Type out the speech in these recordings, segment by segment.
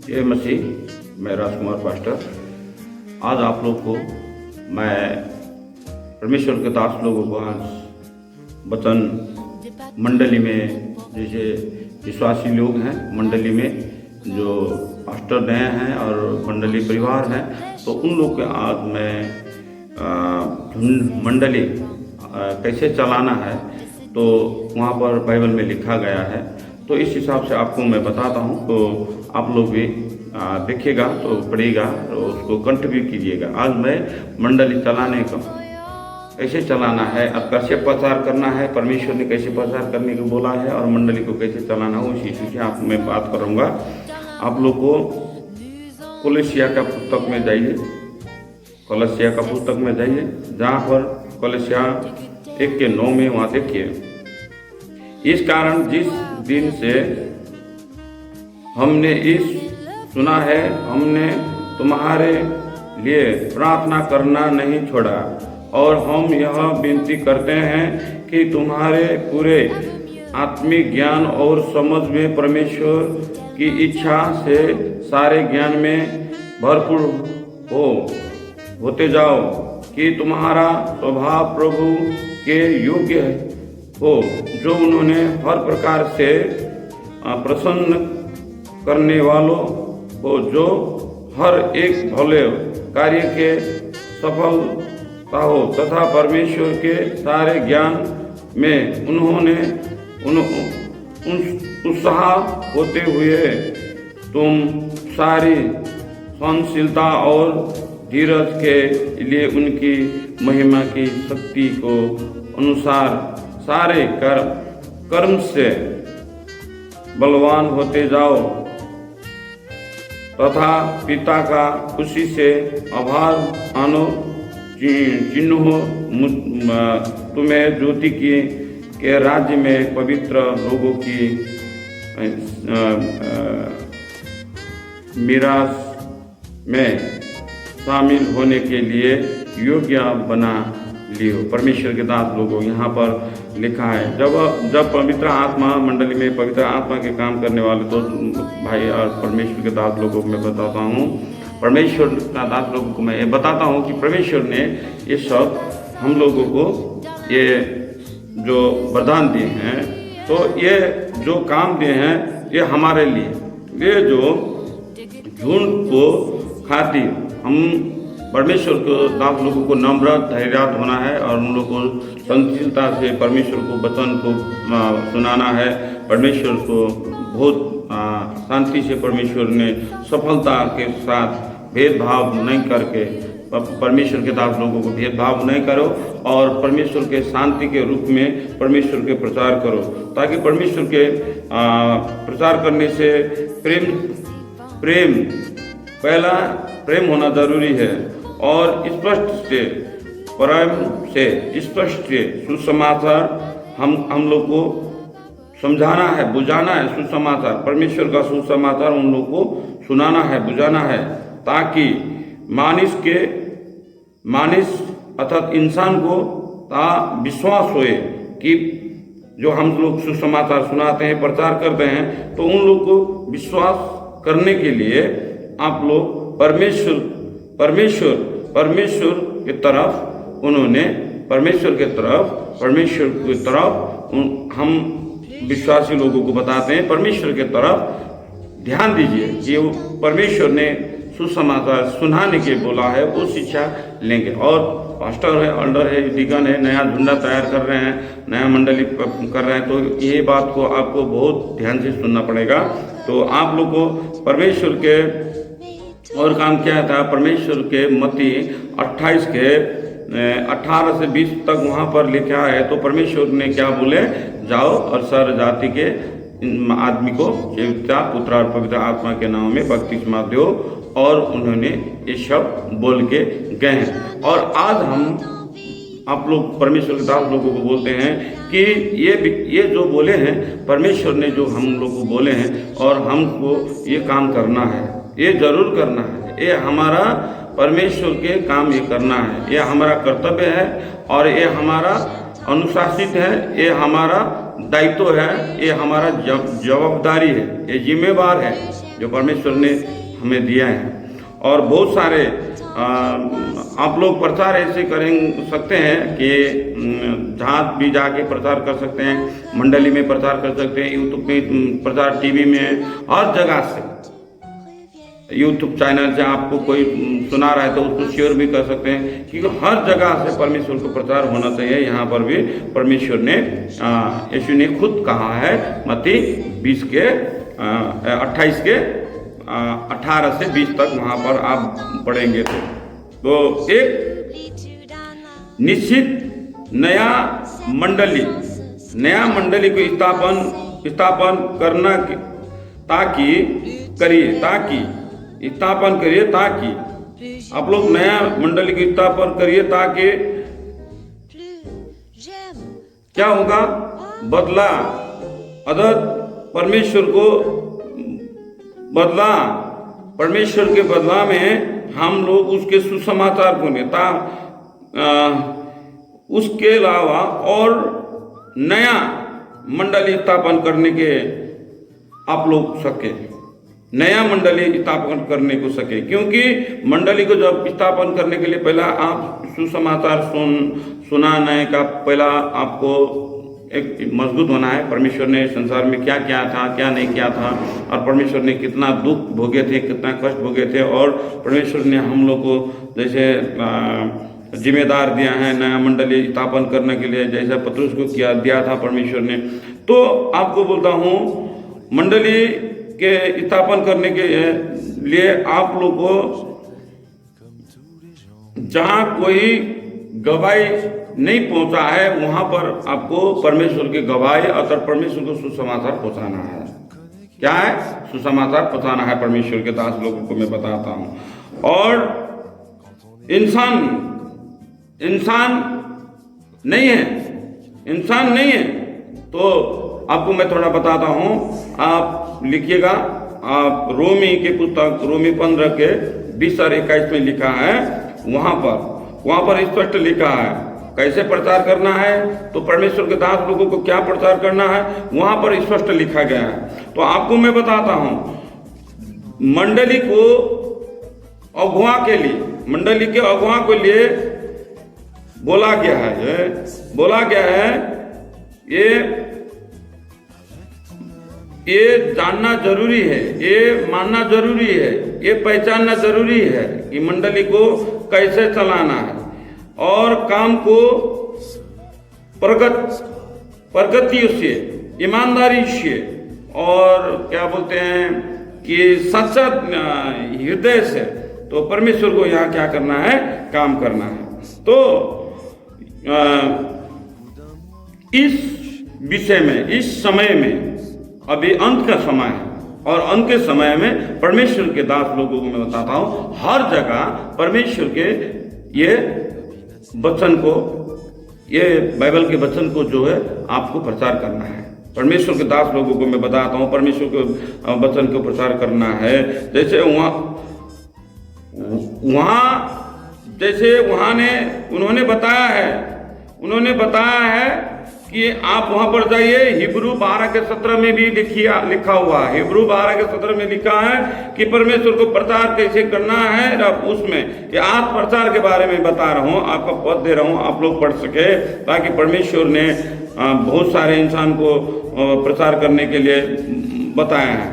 जय मसीह। मैं राजकुमार पास्टर। आज आप लोग को मैं परमेश्वर के दास लोगों को आज वचन मंडली में, जैसे विश्वासी लोग हैं मंडली में, जो पास्टर नए हैं और मंडली परिवार हैं, तो उन लोग के आज मैं मंडली कैसे चलाना है तो वहाँ पर बाइबल में लिखा गया है, तो इस हिसाब से आपको मैं बताता हूँ। तो आप लोग भी देखिएगा तो पढ़िएगा तो उसको कंट्रीब्यूट कीजिएगा। आज मैं मंडली चलाने का कैसे चलाना है और कैसे प्रचार करना है, परमेश्वर ने कैसे प्रचार करने को बोला है और मंडली को कैसे चलाना है, उसी चीज़ से आप मैं बात करूँगा। आप लोग को कोलोसिया का पुस्तक में जाइए, कोलोसिया का पुस्तक में जाइए, जहाँ पर कोलोसिया 1:9 में वहाँ देखिए, इस कारण जिस दिन से हमने इस सुना है, हमने तुम्हारे लिए प्रार्थना करना नहीं छोड़ा, और हम यह विनती करते हैं कि तुम्हारे पूरे आत्मिक ज्ञान और समझ में परमेश्वर की इच्छा से सारे ज्ञान में भरपूर होते जाओ, कि तुम्हारा स्वभाव प्रभु के योग्य हो, जो उन्होंने हर प्रकार से प्रसन्न करने वालों को, जो हर एक भले कार्य के सफलता हो, तथा परमेश्वर के सारे ज्ञान में उन्होंने उत्साह होते हुए तुम सारी सहनशीलता और धीरज के लिए उनकी महिमा की शक्ति को अनुसार सारे कर्म से बलवान होते जाओ, तथा पिता का खुशी से आभार मानो, जिन्हों तुम्हें ज्योति के राज्य में पवित्र लोगों की मीरास में शामिल होने के लिए योग्य बना लियो। परमेश्वर के दास लोगों, यहाँ पर लिखा है, जब पवित्र आत्मा मंडली में पवित्र आत्मा के काम करने वाले दोस्त भाई और परमेश्वर के दास लोगों को मैं बताता हूँ, परमेश्वर का दास लोगों को मैं ये बताता हूँ कि परमेश्वर ने ये सब हम लोगों को ये जो वरदान दिए हैं, तो ये जो काम दिए हैं ये हमारे लिए, ये जो झूठ को खातिर हम परमेश्वर को दास लोगों को नम्र धैर्यवान होना है, और उन लोगों को सहनशीलता से परमेश्वर को वचन को सुनाना है। परमेश्वर को बहुत शांति से परमेश्वर ने सफलता के साथ भेदभाव नहीं करके, परमेश्वर के दास लोगों को भेदभाव नहीं करो और परमेश्वर के शांति के रूप में परमेश्वर के प्रचार करो, ताकि परमेश्वर के प्रचार करने से प्रेम पहला प्रेम होना जरूरी है, और स्पष्ट से सुसमाचार हम लोग को समझाना है, बुझाना है। सुसमाचार परमेश्वर का सुसमाचार उन लोग को सुनाना है, बुझाना है, ताकि मानिस अर्थात इंसान को विश्वास होए कि जो हम लोग सुसमाचार सुनाते हैं, प्रचार करते हैं, तो उन लोग को विश्वास करने के लिए आप लोग परमेश्वर की तरफ हम विश्वासी लोगों को बताते हैं, परमेश्वर की तरफ ध्यान दीजिए कि परमेश्वर ने सुसमाचार सुनाने के बोला है, वो शिक्षा लेंगे। और पास्टर है, एल्डर है, डीकन है, नया झुंडा तैयार कर रहे हैं, नया मंडली कर रहे हैं, तो ये बात को आपको बहुत ध्यान से सुनना पड़ेगा। तो आप लोग को परमेश्वर के और काम क्या था, परमेश्वर के मत्ती 28 के 18 से 20 तक वहाँ पर लिखा है, तो परमेश्वर ने क्या बोले, जाओ और सारी जाति के आदमी को पिता पुत्र और पवित्र आत्मा के नाम में बपतिस्मा दो, और उन्होंने ये सब बोल के गए हैं। और आज हम आप लोग परमेश्वर के दास लोगों को बोलते हैं कि ये जो बोले हैं परमेश्वर ने, जो हम लोग को बोले हैं, और हमको ये काम करना है, ये जरूर करना है, ये हमारा परमेश्वर के काम ये करना है, ये हमारा कर्तव्य है, और ये हमारा अनुशासित है, ये हमारा दायित्व है, ये हमारा जवाबदारी है, ये जिम्मेवार है। जो परमेश्वर ने हमें दिया है। और बहुत सारे आप लोग प्रचार ऐसे कर सकते हैं कि जहाँ भी जाके प्रचार कर सकते हैं, मंडली में प्रचार कर सकते हैं, यूट्यूब में प्रचार, टीवी में, हर जगह से। यूट्यूब चैनल से आपको कोई सुना रहा है तो उसको शेयर भी कर सकते हैं, क्योंकि हर जगह से परमेश्वर को प्रचार होना चाहिए। यहाँ पर भी परमेश्वर ने, यीशु ने खुद कहा है, मत्ती 20 के 28 के 18 से 20 तक वहाँ पर आप पढ़ेंगे तो एक निश्चित नया मंडली को स्थापन करना ताकि आप लोग नया मंडली को स्थापन करिए, ताकि क्या होगा, बदला अदर परमेश्वर के बदला में हम लोग उसके सुसमाचार को नेता, उसके अलावा और नया मंडली स्थापन करने के आप लोग सके, नया मंडली स्थापन करने को सके। क्योंकि मंडली को जब स्थापन करने के लिए पहला आप सुसमाचार सुनाने का पहला आपको एक मजबूत होना है। परमेश्वर ने संसार में क्या क्या था, क्या नहीं किया था, और परमेश्वर ने कितना दुख भोगे थे, कितना कष्ट भोगे थे, और परमेश्वर ने हम लोग को जैसे जिम्मेदार दिया है नया मंडली स्थापन करने के लिए, जैसे पतरस को दिया था परमेश्वर ने। तो आपको बोलता हूँ, मंडली के स्थापन करने के लिए आप लोग को जहाँ कोई गवाही नहीं पहुंचा है, वहां पर आपको परमेश्वर की गवाही और परमेश्वर को सुसमाचार पहुंचाना है। क्या है? सुसमाचार पहुंचाना है परमेश्वर के दास लोगों को मैं बताता हूं। और इंसान नहीं है तो आपको मैं थोड़ा बताता हूं, आप लिखिएगा। आप रोमी के पुस्तक रोमी 15 के 20 और 21 में लिखा है, वहां पर स्पष्ट लिखा है कैसे प्रचार करना है। तो परमेश्वर के दास लोगों को क्या प्रचार करना है, वहां पर स्पष्ट लिखा गया है। तो आपको मैं बताता हूं, मंडली के अगुआ के लिए बोला गया है ये जानना जरूरी है, ये मानना जरूरी है, ये पहचानना जरूरी है कि मंडली को कैसे चलाना है और काम को प्रगति से, ईमानदारी से, और क्या बोलते हैं कि सच्चा हृदय से, तो परमेश्वर को यहाँ क्या करना है, काम करना है। तो इस विषय में, इस समय में, अभी अंत का समय है, और अंत के समय में परमेश्वर के दास लोगों को मैं बताता हूँ, हर जगह परमेश्वर के ये वचन को, ये बाइबल के वचन को जो है आपको प्रचार करना है। परमेश्वर के दास लोगों को मैं बताता हूँ, परमेश्वर के वचन को प्रचार करना है। जैसे उन्होंने बताया है कि आप वहां पर जाइए। हिब्रू 12 के 17 में भी लिखा हुआ है, हिब्रू 12 के 17 में लिखा है कि परमेश्वर को प्रचार कैसे करना है। अब उसमें कि आज प्रचार के बारे में बता रहा हूँ, आपको पद दे रहा हूँ, आप लोग पढ़ सके, ताकि परमेश्वर ने बहुत सारे इंसान को प्रचार करने के लिए बताया है।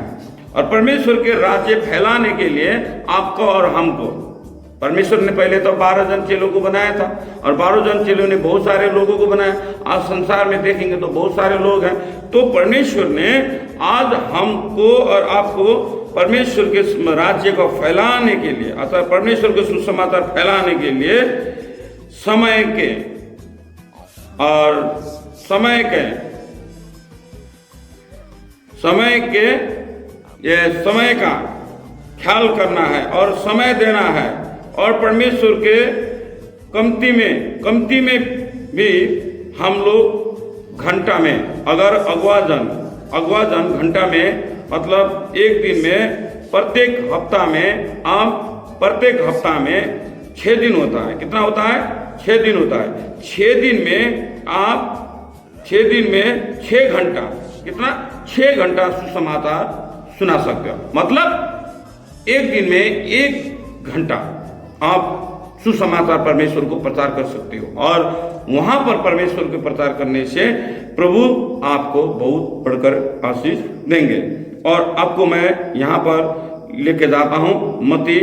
और परमेश्वर के राज्य फैलाने के लिए आपको और हमको, परमेश्वर ने पहले तो 12 जन चेलों को बनाया था, और 12 जन चेलों ने बहुत सारे लोगों को बनाया। आज संसार में देखेंगे तो बहुत सारे लोग हैं। तो परमेश्वर ने आज हमको और आपको परमेश्वर के राज्य को फैलाने के लिए, अर्थात परमेश्वर के सुसमाचार फैलाने के लिए समय का ख्याल करना है और समय देना है। और परमेश्वर के कमती में भी हम लोग घंटा में, अगर अगुआ जन घंटा में, मतलब एक दिन में, प्रत्येक हफ्ता में 6 दिन होता है। कितना होता है? 6 दिन होता है। 6 दिन में आप 6 घंटा, कितना? 6 घंटा सुसमाचार सुना सकते हो। मतलब एक दिन में 1 घंटा आप सुसमाचार परमेश्वर को प्रचार कर सकते हो, और वहां पर परमेश्वर को प्रचार करने से प्रभु आपको बहुत बढ़कर आशीष देंगे। और आपको मैं यहाँ पर लेके जाता हूँ मत्ती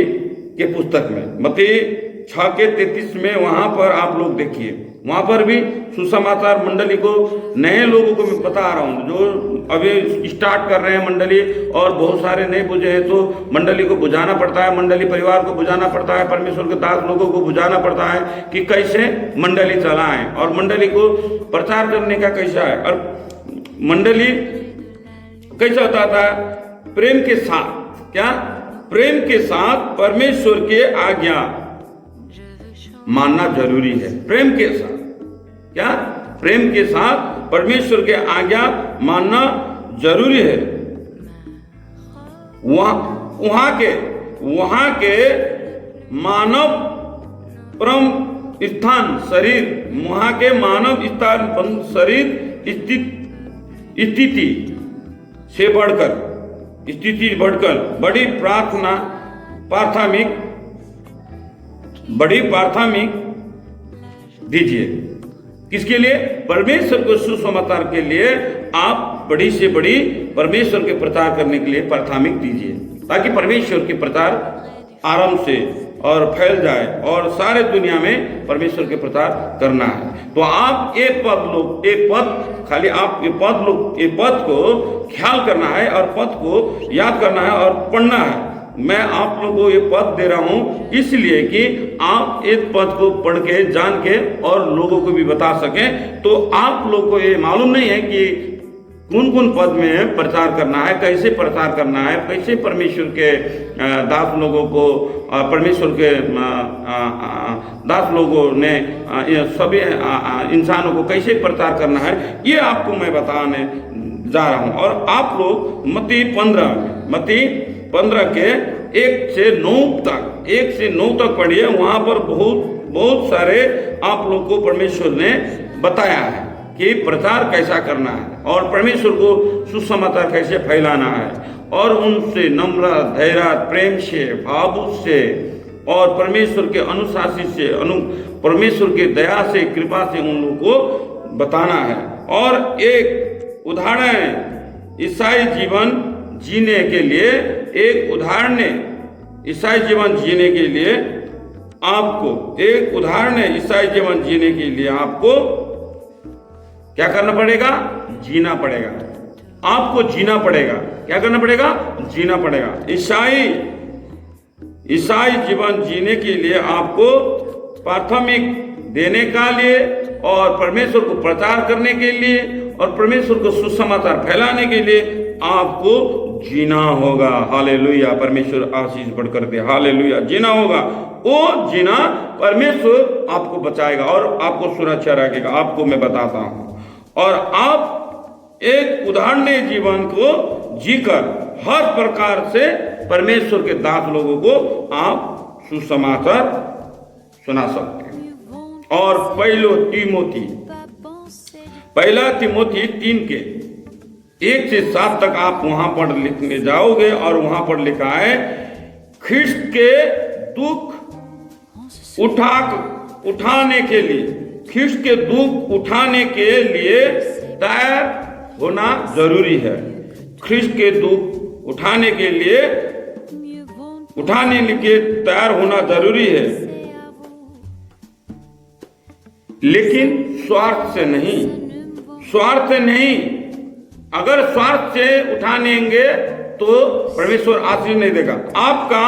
के पुस्तक में, मत्ती 6:33 में। वहां पर आप लोग देखिए, वहां पर भी सुसमाचार मंडली को, नए लोगों को मैं बता रहा हूँ जो अभी स्टार्ट कर रहे हैं मंडली, और बहुत सारे नहीं बुझे हैं तो मंडली को बुझाना पड़ता है, मंडली परिवार को बुझाना पड़ता है, परमेश्वर के दास लोगों को बुझाना पड़ता है कि कैसे मंडली चलाएं और मंडली को प्रचार करने का कैसा है। और मंडली कैसा होता था? प्रेम के साथ, क्या? प्रेम के साथ परमेश्वर के आज्ञा मानना जरूरी है। प्रेम के साथ, क्या? प्रेम के साथ परमेश्वर के आज्ञा मानना जरूरी है। वहां के मानव परम स्थान शरीर, वहां के मानव स्थान शरीर स्थिति से बढ़कर बड़ी प्राथमिक दीजिए। किसके लिए? परमेश्वर को सुसमाचार के लिए आप बड़ी से बड़ी परमेश्वर के प्रचार करने के लिए प्राथमिक दीजिए, ताकि परमेश्वर के प्रचार आराम से और फैल जाए और सारे दुनिया में परमेश्वर के प्रचार करना है। तो आप ये पद खाली आप ये पद को ख्याल करना है और पद को याद करना है और पढ़ना है। मैं आप लोगों को ये पद दे रहा हूँ इसलिए कि आप इस पद को पढ़ के, जान के और लोगों को भी बता सकें। तो आप लोगों को ये मालूम नहीं है कि कौन कौन पद में प्रचार करना है, कैसे प्रचार करना है, कैसे परमेश्वर के दास लोगों को, परमेश्वर के दास लोगों ने सभी इंसानों को कैसे प्रचार करना है, ये आपको मैं बताने जा रहा हूँ। और आप लोग मत्ती 15 के 1 से 9 तक पढ़िए। वहां पर बहुत सारे आप लोग को परमेश्वर ने बताया है कि प्रचार कैसा करना है और परमेश्वर को सुसमाचार कैसे फैलाना है, और उनसे नम्र, धैर्य, प्रेम से, भावुक से और परमेश्वर के अनुशासित से, परमेश्वर के दया से, कृपा से उन लोगों को बताना है। और एक उदाहरण ईसाई जीवन जीने के लिए, एक उदाहरण ईसाई जीवन जीने के लिए आपको क्या करना पड़ेगा? जीना पड़ेगा। आपको जीना पड़ेगा। क्या करना पड़ेगा? जीना पड़ेगा। ईसाई जीवन जीने के लिए आपको प्राथमिक देने का लिए और परमेश्वर को प्रचार करने के लिए और परमेश्वर को सुसमाचार फैलाने के लिए आपको जीना होगा। हालेलुया, परमेश्वर आशीष बढ़कर दे। हालेलुया, जीना होगा। वो जीना परमेश्वर आपको बचाएगा और आपको सुरक्षा रखेगा। आपको मैं बताता हूं, और आप एक उदाहरणीय जीवन को जीकर हर प्रकार से परमेश्वर के दास लोगों को आप सुसमाचार सुना सकते हैं। और पहला तिमोथी 3 के 1 से 7 तक आप वहां पर लिखने जाओगे, और वहां पर लिखा है, ख्रिस्त के दुख उठाने के लिए तैयार होना जरूरी है। ख्रिस्त के दुख उठाने के लिए तैयार होना जरूरी है, लेकिन स्वार्थ से नहीं। अगर स्वार्थ से उठानेंगे तो परमेश्वर आशीष नहीं देगा। आपका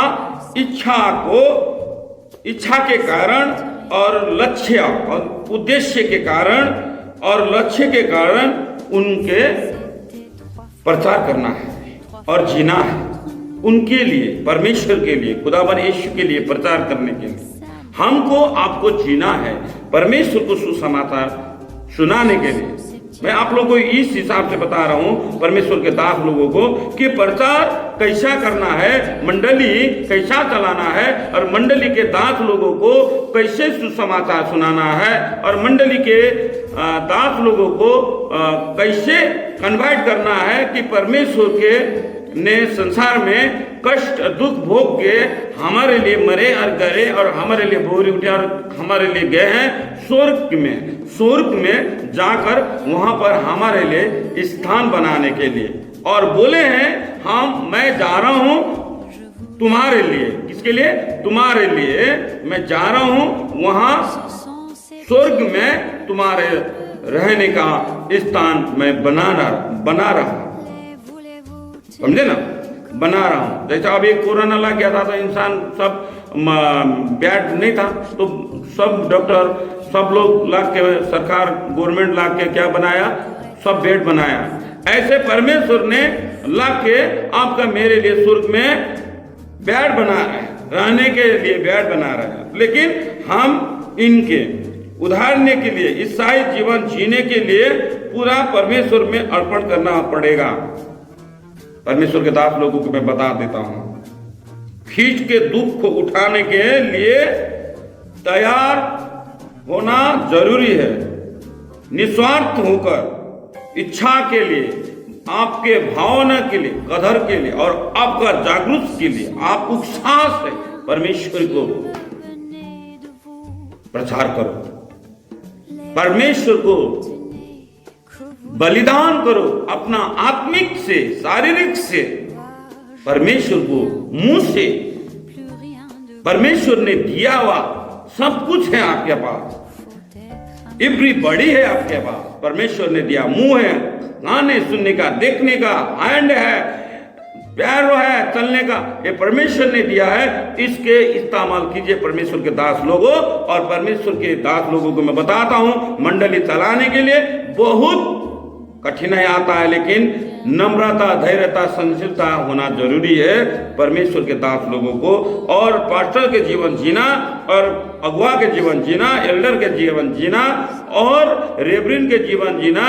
इच्छा के कारण और लक्ष्य और उद्देश्य के कारण उनके प्रचार करना है और जीना है, उनके लिए, परमेश्वर के लिए, खुदावन यीशु के लिए प्रचार करने के लिए हमको आपको जीना है, परमेश्वर को सुसमाचार सुनाने के लिए। मैं आप लोगों को इस हिसाब से बता रहा हूं, परमेश्वर के दास लोगों को, कि प्रचार कैसा करना है, मंडली कैसा चलाना है, और मंडली के दास लोगों को कैसे सुसमाचार सुनाना है, और मंडली के दास लोगों को कैसे कन्वर्ट करना है कि परमेश्वर के ने संसार में कष्ट दुख भोग के हमारे लिए मरे और गए और हमारे लिए बोरी उठे और हमारे लिए गए हैं स्वर्ग में जाकर वहां पर हमारे लिए स्थान बनाने के लिए। और बोले हैं मैं जा रहा हूं तुम्हारे लिए। किसके लिए? तुम्हारे लिए मैं जा रहा हूं, वहां स्वर्ग में तुम्हारे रहने का स्थान मैं बना रहा, समझे ना, बना रहा हूं। जैसा अभी कोरोना लग गया था तो इंसान सब बेड नहीं था, तो सब डॉक्टर सब लोग लाग के, सरकार गवर्नमेंट लाग के क्या बनाया, सब बेड बनाया। ऐसे परमेश्वर ने लाग के आपका मेरे लिए स्वर्ग में बेड बना रहा है, रहने के लिए बेड बना रहा है। लेकिन हम इनके उधारने के लिए, ईसाई जीवन जीने के लिए पूरा परमेश्वर में अर्पण करना पड़ेगा। परमेश्वर के दास लोगों को मैं बता देता हूं, खींच के दुख को उठाने के लिए तैयार होना जरूरी है। निस्वार्थ होकर इच्छा के लिए, आपके भावना के लिए, कदर के लिए और आपका जागरूक के लिए आप उत्साह से परमेश्वर को प्रचार करो, परमेश्वर को बलिदान करो, अपना आत्मिक से, शारीरिक से परमेश्वर को मुंह से। परमेश्वर ने दिया हुआ सब कुछ है आपके पास, एवरीबॉडी है आपके पास। परमेश्वर ने दिया, मुंह है गाने सुनने का, देखने का, हैंड है, पैर है चलने का, ये परमेश्वर ने दिया है। इसके इस्तेमाल कीजिए परमेश्वर के दास लोगों। और परमेश्वर के दास लोगों को मैं बताता हूं, मंडली चलाने के लिए बहुत कठिनाई आता है, लेकिन नम्रता, धैर्यता, सहनशीलता होना जरूरी है परमेश्वर के दास लोगों को। और पास्टर के जीवन जीना और अगुआ के जीवन जीना, एल्डर के जीवन जीना और रेवरेंड के जीवन जीना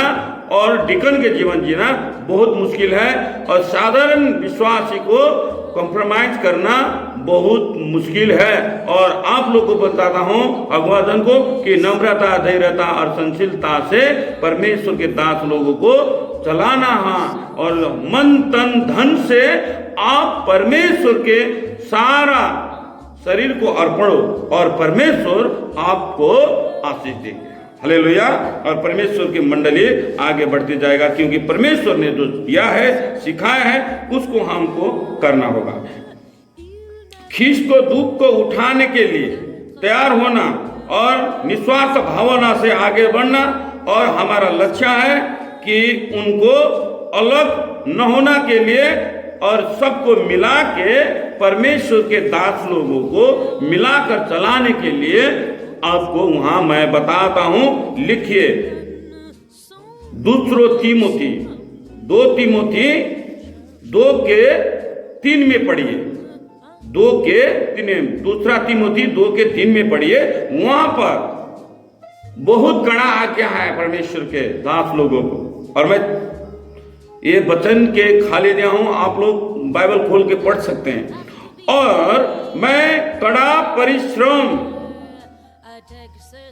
और डिकन के जीवन जीना बहुत मुश्किल है। और साधारण विश्वासी को कॉम्प्रोमाइज करना बहुत मुश्किल है। और आप लोग को बताता हूं, अगुवाजन को, कि नम्रता, धैर्यता और सहनशीलता से परमेश्वर के दास लोगों को चलाना है। और मन तन धन से आप परमेश्वर के सारा शरीर को अर्पण हो और परमेश्वर आपको आशीष देंगे। हालेलुया। और परमेश्वर की मंडली आगे बढ़ती जाएगा, क्योंकि परमेश्वर ने जो दिया है, सिखाया है, उसको हमको करना होगा। खींच को दुख को उठाने के लिए तैयार होना और निस्वार्थ भावना से आगे बढ़ना। और हमारा लक्ष्य है कि उनको अलग न होना के लिए और सबको मिला के परमेश्वर के दास लोगों को मिलाकर चलाने के लिए आपको वहां मैं बताता हूं। लिखिए, दूसरो तीमोथी 2:3 में पढ़िए, 2:3 में, दूसरा तीमोथी 2:3 में पढ़िए। वहां पर बहुत कड़ा आज्ञा है परमेश्वर के दास लोगों को। और मैं ये वचन के खाली दिया हूं, आप लोग बाइबल खोल के पढ़ सकते हैं। और मैं कड़ा परिश्रम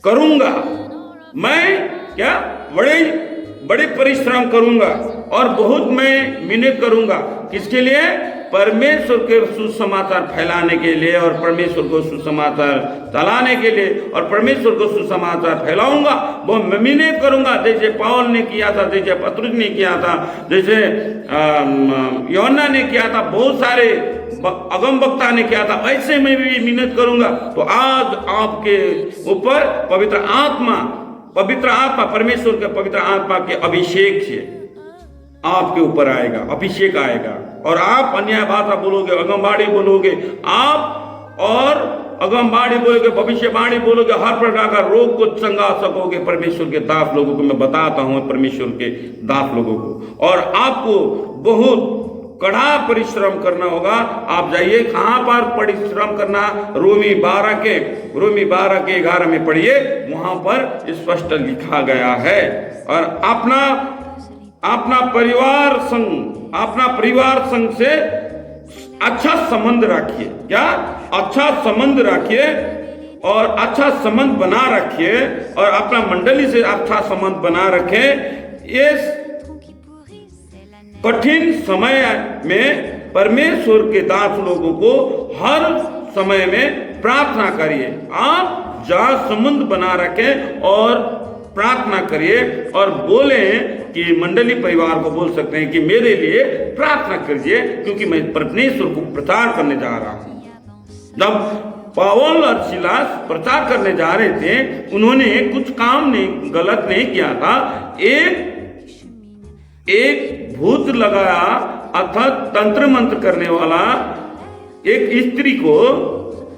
करूंगा, मैं क्या बड़े परिश्रम करूंगा और बहुत मैं मेहनत करूंगा। किसके लिए? परमेश्वर के सुसमाचार फैलाने के लिए और परमेश्वर को सुसमाचार चलाने के लिए। और परमेश्वर को सुसमाचार फैलाऊंगा, वो मैं मेहनत करूंगा, जैसे पौल ने किया था, जैसे पतरुस ने किया था, जैसे यूहन्ना ने किया था, बहुत सारे अगम वक्ता ने किया था, ऐसे मैं भी मेहनत करूंगा। तो आज आपके ऊपर पवित्र आत्मा, परमेश्वर के पवित्र आत्मा के अभिषेक से आपके ऊपर आएगा, अभिषेक आएगा। और आप अन्याय भाषा बोलोगे, अगमवाणी बोलोगे आप, और अगमवाणी बोलोगे, भविष्यवाणी बोलोगे, हर प्रकार का रोग को चंगा सकोगे। परमेश्वर के दास लोगों को मैं बताता हूं, परमेश्वर के दास लोगों को। और आपको बहुत कड़ा परिश्रम करना होगा। आप जाइए, कहां पर परिश्रम करना? रोमी 12:11 में पढ़िए, वहां पर स्पष्ट लिखा गया है। और अपना परिवार संघ से अच्छा संबंध रखिए। क्या? अच्छा संबंध रखिए और अच्छा संबंध बना रखिए और अपना मंडली से अच्छा संबंध बना रखें। इस कठिन समय में परमेश्वर के दास लोगों को हर समय में प्रार्थना करिए। आप जहाँ संबंध बना रखें और प्रार्थना करिए और बोले कि मंडली परिवार को बोल सकते हैं कि मेरे लिए प्रार्थना कीजिए, क्योंकि मैं परमेश्वर को प्रचार करने जा रहा हूँ। जब पावल और सिलास प्रचार करने जा रहे थे, उन्होंने कुछ काम नहीं गलत नहीं किया था। एक भूत लगाया अर्थात तंत्र मंत्र करने वाला एक स्त्री को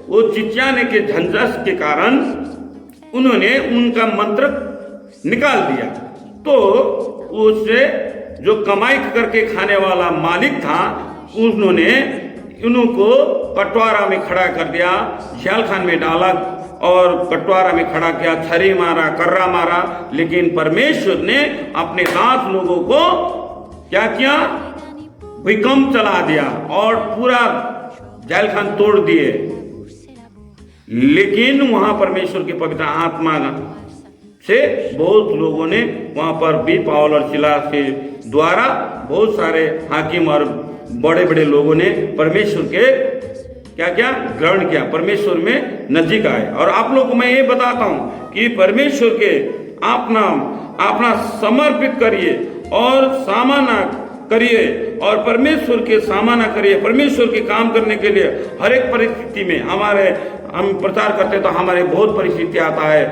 वो चिचियाने के झंझट के कारण उन्होंने उनका मंत्र निकाल दिया। तो उससे जो कमाई करके खाने वाला मालिक था, उन्होंने उनको कटवारा में खड़ा कर दिया, झेल खान में डाला और कटवारा में खड़ा किया, छरी मारा, कर्रा मारा। लेकिन परमेश्वर ने अपने दास लोगों को क्या किया? भूकंप चला दिया और पूरा झेल खान तोड़ दिए। लेकिन वहां परमेश्वर की पवित्र आत्मा से बहुत लोगों ने वहां पर भी पावल और सिलास के द्वारा बहुत सारे हाकिम और बड़े बड़े लोगों ने परमेश्वर के क्या क्या ग्रहण किया, परमेश्वर में नजीक आए। और आप लोगों को मैं ये बताता हूं कि परमेश्वर के अपना समर्पित करिए और सामना करिए और परमेश्वर के सामना करिए। परमेश्वर के काम करने के लिए हर एक परिस्थिति में हम प्रचार करते तो हमारे बहुत परिस्थिति आता है,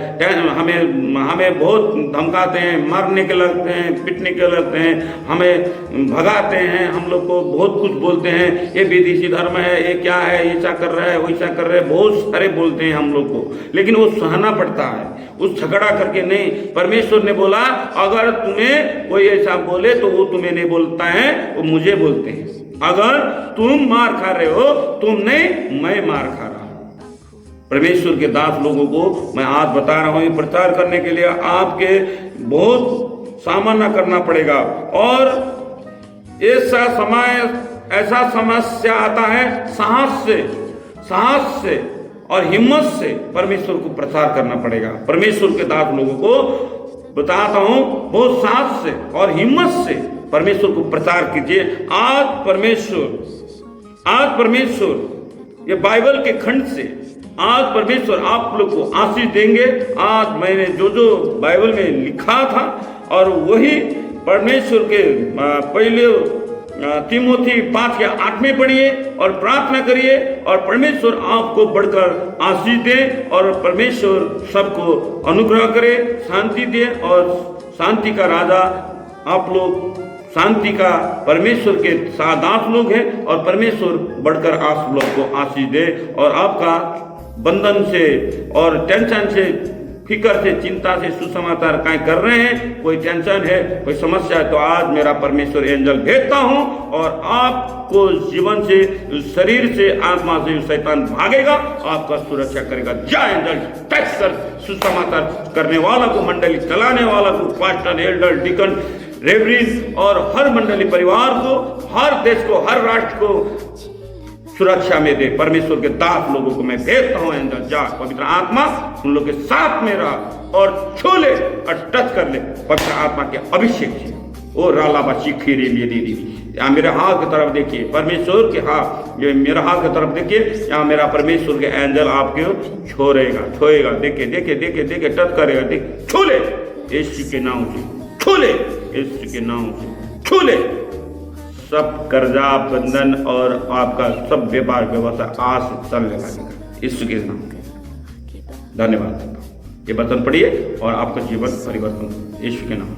हमें बहुत धमकाते हैं, मारने के लगते हैं, पीटने के लगते हैं, हमें भगाते हैं, हम लोग को बहुत कुछ बोलते हैं, ये विदेशी धर्म है, ये क्या है, ऐसा कर रहा है, वैसा कर रहा है, बहुत सारे बोलते हैं हम लोग को। लेकिन वो सहना पड़ता है, उस झगड़ा करके नहीं। परमेश्वर ने बोला अगर तुम्हें कोई ऐसा बोले तो वो तुम्हें नहीं बोलता है, वो मुझे बोलते हैं। अगर तुम मार खा रहे हो, तुम नहीं, मैं मार खा रहा हूं। परमेश्वर के दास लोगों को मैं आज बता रहा हूं, प्रचार करने के लिए आपके बहुत सामना करना पड़ेगा। और ऐसा समस्या आता है साहस से और हिम्मत से परमेश्वर को प्रचार करना पड़ेगा। परमेश्वर के दास लोगों को बताता हूं, बहुत साहस से और हिम्मत से परमेश्वर को प्रचार कीजिए। आज परमेश्वर ये बाइबल के खंड से आज परमेश्वर आप लोग को आशीष देंगे। आज मैंने जो बाइबल में लिखा था और वही परमेश्वर के पहले तिमोथी 5:8 में पढ़िए और प्रार्थना करिए और परमेश्वर आपको बढ़कर आशीष दे और परमेश्वर सबको अनुग्रह करे, शांति दे। और शांति का राजा आप लोग, शांति का परमेश्वर के दास लोग हैं और परमेश्वर बढ़कर आप लोग को आशीष दे और आपका बंधन से और टेंशन से, फिकर से, चिंता से सुसमाचार कहीं कर रहे हैं, कोई टेंशन है, कोई समस्या है, तो आज मेरा परमेश्वर एंजल भेजता हूं और आपको जीवन से, शरीर से, आत्मा से शैतान भागेगा, आपका सुरक्षा करेगा। जय एंजल टच कर सुसमाचार करने वाला को, मंडली चलाने वाला को, पास्टर, एल्डर, डिकन, रेवरेंड और हर मंडली परिवार को, हर देश को, हर राष्ट्र को सुरक्षा में दे। परमेश्वर के दास लोगों को मैं भेजता हूं एंजल, जा पवित्र आत्मा उन लोग के साथ में रहा और छू ले और टच कर ले पवित्र आत्मा के अभिषेक से। ओ रालाबाची खीरे लिए दीदी, यहाँ मेरे हाथ की तरफ देखिए, परमेश्वर के हाथ, ये मेरा हाथ की तरफ देखिए, यहाँ मेरा परमेश्वर के एंजल आपके छोएगा, देखिए टच करेगा, देख छू ले यीशु के नाम से, छू ले यीशु के नाम से, छू ले। सब कर्जा बंधन और आपका सब व्यापार व्यवस्था आज से चलने लगेगा यीशु के नाम में। धन्यवाद। ये वचन पढ़िए और आपका जीवन परिवर्तन यीशु के नाम।